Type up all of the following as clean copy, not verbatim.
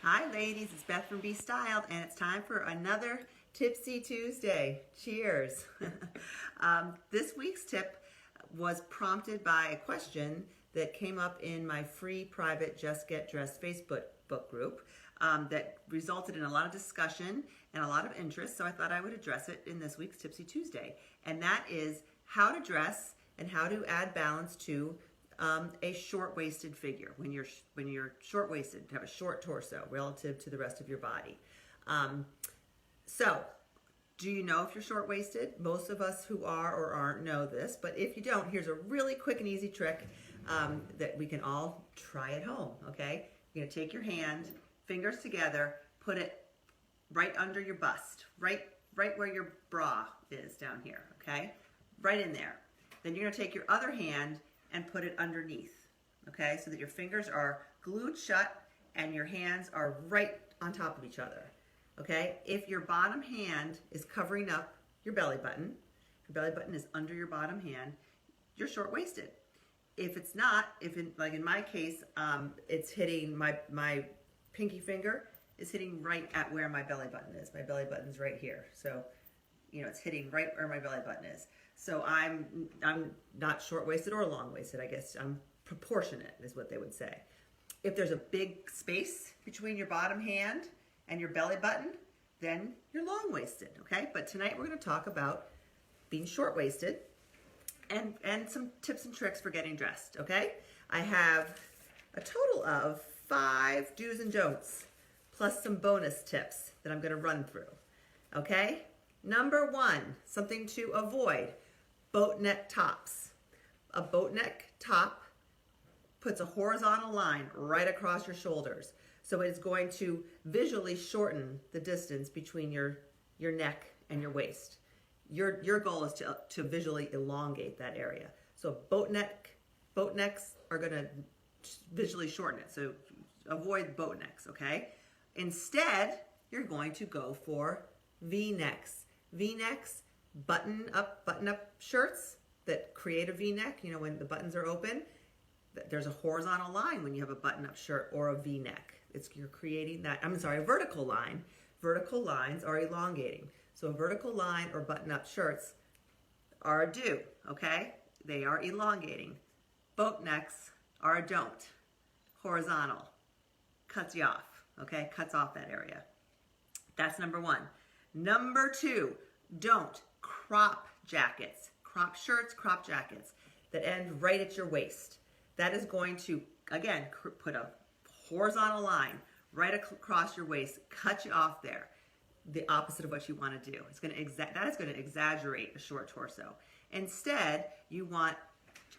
Hi ladies, it's Beth from Be Styled and it's time for another Tipsy Tuesday. Cheers. This week's tip was prompted by a question that came up in my free private Just Get Dressed Facebook group that resulted in a lot of discussion and a lot of interest, so I thought I would address it in this week's Tipsy Tuesday. And that is how to dress and how to add balance to a short-waisted figure. When you're short-waisted, have a short torso relative to the rest of your body. So, do you know if you're short-waisted? Most of us who are or aren't know this, but if you don't, here's a really quick and easy trick that we can all try at home, okay? You're gonna take your hand, fingers together, put it right under your bust, right where your bra is down here, okay? Right in there. Then you're gonna take your other hand and put it underneath, okay? So that your fingers are glued shut and your hands are right on top of each other, okay? If your bottom hand is covering up your belly button is under your bottom hand, you're short-waisted. If it's not, like in my case, it's hitting my pinky finger is hitting right at where my belly button is. My belly button's right here. So, you know, it's hitting right where my belly button is. So I'm not short-waisted or long-waisted, I guess. I'm proportionate is what they would say. If there's a big space between your bottom hand and your belly button, then you're long-waisted, okay? But tonight we're gonna talk about being short-waisted and some tips and tricks for getting dressed, okay? I have a total of 5 do's and don'ts, plus some bonus tips that I'm gonna run through, okay? Number 1, something to avoid. Boat neck tops. A boat neck top puts a horizontal line right across your shoulders. So it's going to visually shorten the distance between your neck and your waist. Your goal is to visually elongate that area. So boat necks are gonna visually shorten it. So avoid boat necks, okay? Instead, you're going to go for V-necks. V-necks, button up shirts that create a V-neck. You know, when the buttons are open, there's a horizontal line when you have a button-up shirt or a V-neck. You're creating that. I'm sorry, a vertical line. Vertical lines are elongating. So a vertical line or button-up shirts are a do, okay? They are elongating. Boat necks are a don't. Horizontal cuts you off, okay? Cuts off that area. That's number 1. Number 2, don't crop jackets, crop shirts, crop jackets that end right at your waist. That is going to, again, put a horizontal line right across your waist, cut you off there. The opposite of what you want to do. That is going to exaggerate a short torso. Instead, you want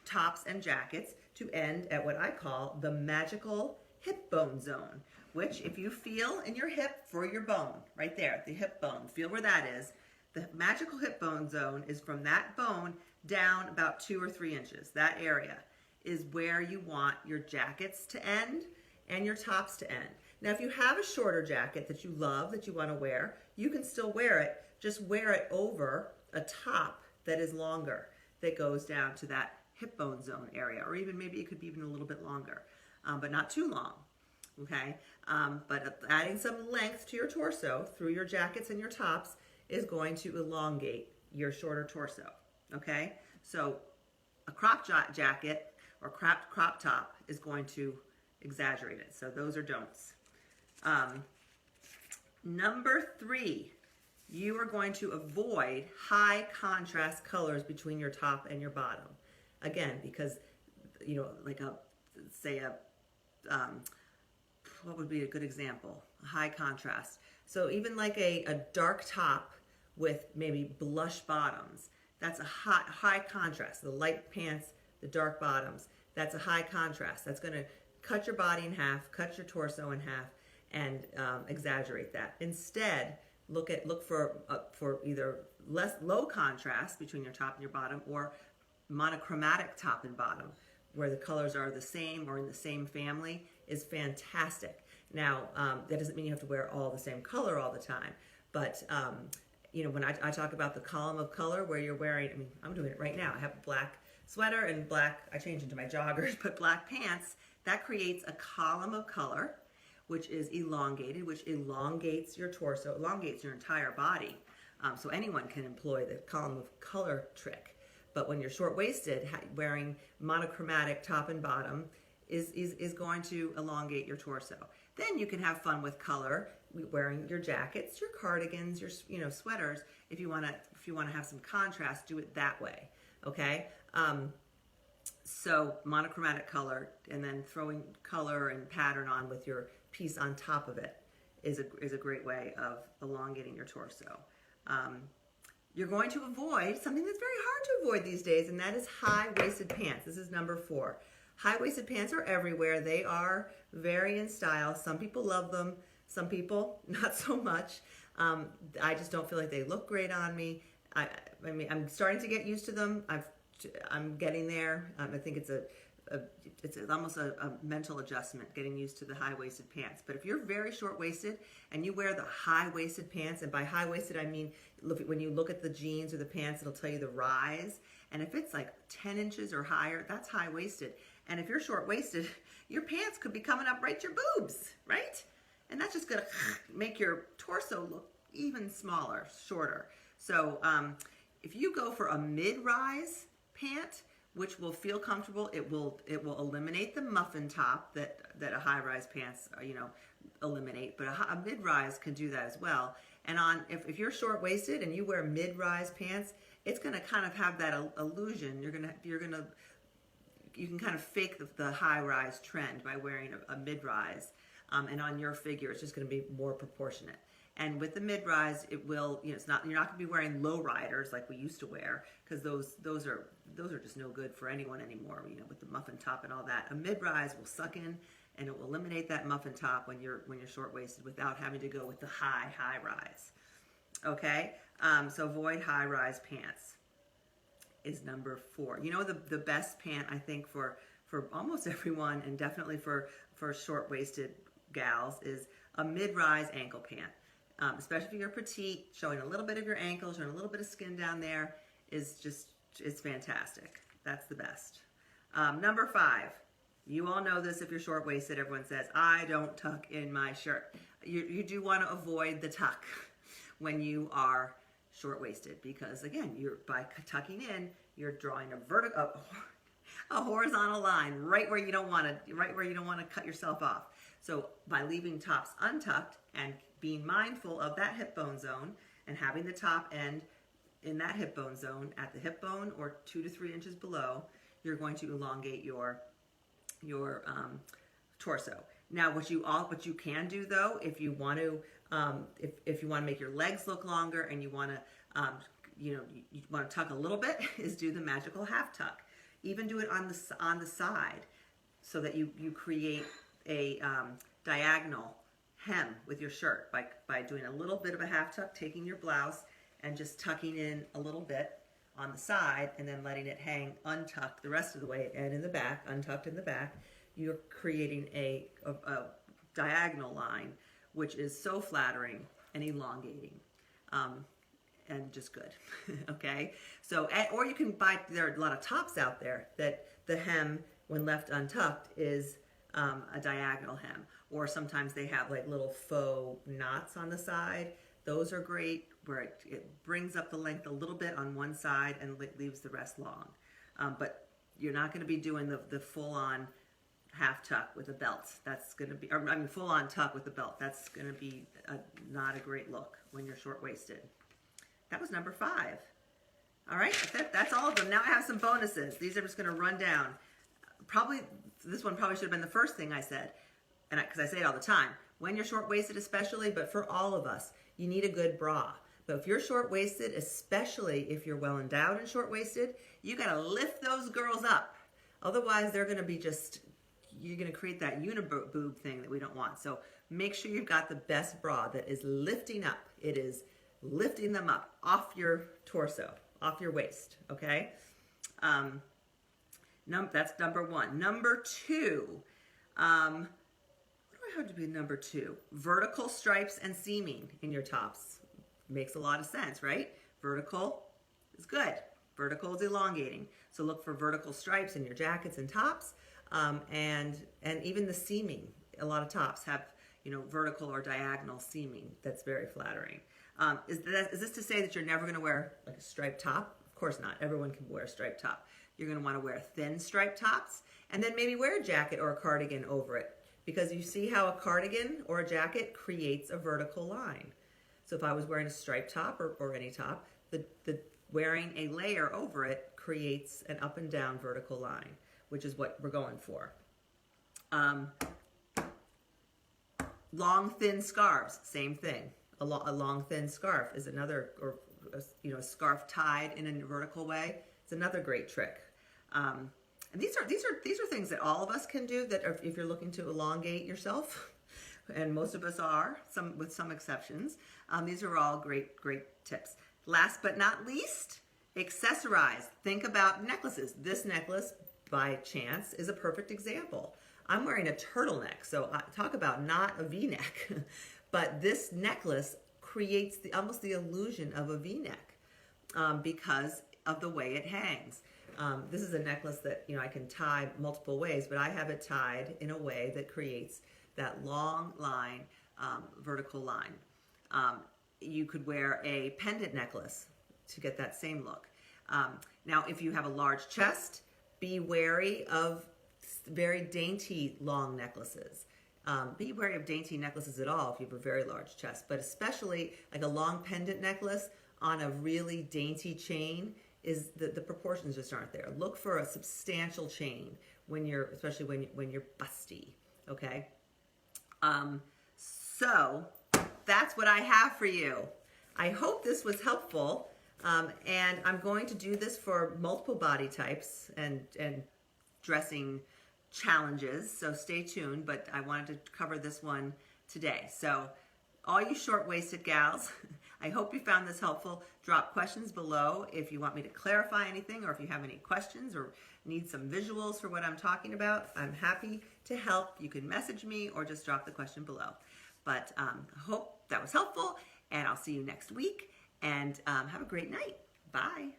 tops and jackets to end at what I call the magical hip bone zone, which if you feel in your hip for your bone, right there, the hip bone, feel where that is. The magical hip bone zone is from that bone down about 2 or 3 inches. That area is where you want your jackets to end and your tops to end. Now, if you have a shorter jacket that you love, that you want to wear, you can still wear it. Just wear it over a top that is longer, that goes down to that hip bone zone area, or even maybe it could be even a little bit longer, but not too long. Okay, but adding some length to your torso through your jackets and your tops is going to elongate your shorter torso, okay? So a crop jacket or crop top is going to exaggerate it. So those are don'ts. Number 3, you are going to avoid high contrast colors between your top and your bottom. Again, because, you know, like what would be a good example? High contrast. So even like a dark top with maybe blush bottoms, that's a high contrast. The light pants, the dark bottoms, that's a high contrast. That's going to cut your body in half, cut your torso in half, and exaggerate that. Instead, look for either low contrast between your top and your bottom, or monochromatic top and bottom, where the colors are the same or in the same family, is fantastic. Now, that doesn't mean you have to wear all the same color all the time, but you know, when I talk about the column of color where you're wearing, I mean, I'm doing it right now. I have a black sweater and black, I changed into my joggers, but black pants, that creates a column of color which is elongated, which elongates your torso, elongates your entire body. So anyone can employ the column of color trick. But when you're short-waisted, wearing monochromatic top and bottom is going to elongate your torso. Then you can have fun with color, wearing your jackets, your cardigans, your sweaters. If you want to have some contrast, do it that way. Okay. So monochromatic color, and then throwing color and pattern on with your piece on top of it is a great way of elongating your torso. You're going to avoid something that's very hard to avoid these days, and that is high-waisted pants. This is number 4. High-waisted pants are everywhere. They are very in style. Some people love them. Some people not so much. I just don't feel like they look great on me. I mean, I'm starting to get used to them. I'm getting there. I think it's almost a mental adjustment, getting used to the high-waisted pants. But if you're very short-waisted and you wear the high-waisted pants, and by high-waisted I mean when you look at the jeans or the pants, it'll tell you the rise. And if it's like 10 inches or higher, that's high-waisted. And if you're short-waisted, your pants could be coming up right to your boobs, right? And that's just going to make your torso look even smaller, shorter. So if you go for a mid-rise pant, which will feel comfortable, it will eliminate the muffin top that a high-rise pants eliminate, but a mid-rise can do that as well. And if you're short-waisted and you wear mid-rise pants, it's going to kind of have that illusion. You can kind of fake the high-rise trend by wearing a mid-rise, and on your figure, it's just going to be more proportionate. And with the mid-rise, it will, you're not going to be wearing low riders like we used to wear, because those are just no good for anyone anymore. With the muffin top and all that. A mid-rise will suck in, and it will eliminate that muffin top when you're short-waisted without having to go with the high rise. Okay, so avoid high-rise pants is number 4. The best pant I think for almost everyone, and definitely for short-waisted gals, is a mid-rise ankle pant. Especially if you're petite, showing a little bit of your ankles, showing a little bit of skin down there it's fantastic. That's the best. Number 5, you all know this if you're short-waisted. Everyone says, I don't tuck in my shirt. You do want to avoid the tuck when you are short-waisted, because again, by tucking in, you're drawing a horizontal line right where you don't want to cut yourself off. So by leaving tops untucked and being mindful of that hip bone zone and having the top end in that hip bone zone at the hip bone or 2 to 3 inches below, you're going to elongate your torso. Now, what you can do though, if you want to make your legs look longer and you want to tuck a little bit, is do the magical half tuck. Even do it on the side, so that you create a diagonal hem with your shirt by doing a little bit of a half tuck, taking your blouse and just tucking in a little bit on the side and then letting it hang untucked the rest of the way, and in the back, untucked in the back. You're creating a diagonal line, which is so flattering and elongating, and just good. Okay, so or you can buy. There are a lot of tops out there that the hem, when left untucked, is a diagonal hem, or sometimes they have like little faux knots on the side. Those are great, where it brings up the length a little bit on one side and leaves the rest long. But you're not going to be doing the full-on half tuck with a belt. That's going to be, full-on tuck with a belt. That's going to be not a great look when you're short-waisted. That was number 5. All right, that's all of them. Now I have some bonuses. These are just going to run down. This one probably should have been the first thing I said, because I say it all the time. When you're short-waisted especially, but for all of us, you need a good bra. But if you're short-waisted, especially if you're well-endowed and short-waisted, you got to lift those girls up. Otherwise, they're going to be you're going to create that uniboob thing that we don't want. So make sure you've got the best bra that is lifting up. It is lifting them up off your torso, off your waist, okay? That's number 1. Number 2, what do I have to be number 2? Vertical stripes and seaming in your tops. Makes a lot of sense, right? Vertical is good. Vertical is elongating. So look for vertical stripes in your jackets and tops, and even the seaming. A lot of tops have, vertical or diagonal seaming. That's very flattering. Is this to say that you're never going to wear like a striped top? Of course not. Everyone can wear a striped top. You're going to want to wear thin striped tops, and then maybe wear a jacket or a cardigan over it, because you see how a cardigan or a jacket creates a vertical line. So if I was wearing a striped top or any top, the wearing a layer over it creates an up and down vertical line, which is what we're going for. Long thin scarves, same thing. A long thin scarf is another, or a scarf tied in a vertical way. It's another great trick. And these are things that all of us can do. That if you're looking to elongate yourself, and most of us are, with some exceptions. These are all great tips. Last but not least, accessorize. Think about necklaces. This necklace, by chance, is a perfect example. I'm wearing a turtleneck, so talk about not a V-neck, but this necklace creates almost the illusion of a V-neck because of the way it hangs. This is a necklace that I can tie multiple ways, but I have it tied in a way that creates that long line, vertical line. You could wear a pendant necklace to get that same look. Now, if you have a large chest, be wary of very dainty long necklaces. Be wary of dainty necklaces at all if you have a very large chest, but especially like a long pendant necklace on a really dainty chain is the proportions just aren't there. Look for a substantial chain especially when you're busty, okay? So that's what I have for you. I hope this was helpful, and I'm going to do this for multiple body types and dressing challenges, so stay tuned, but I wanted to cover this one today. So all you short-waisted gals, I hope you found this helpful. Drop questions below if you want me to clarify anything, or if you have any questions or need some visuals for what I'm talking about. I'm happy to help. You can message me or just drop the question below. But I hope that was helpful, and I'll see you next week, and have a great night. Bye.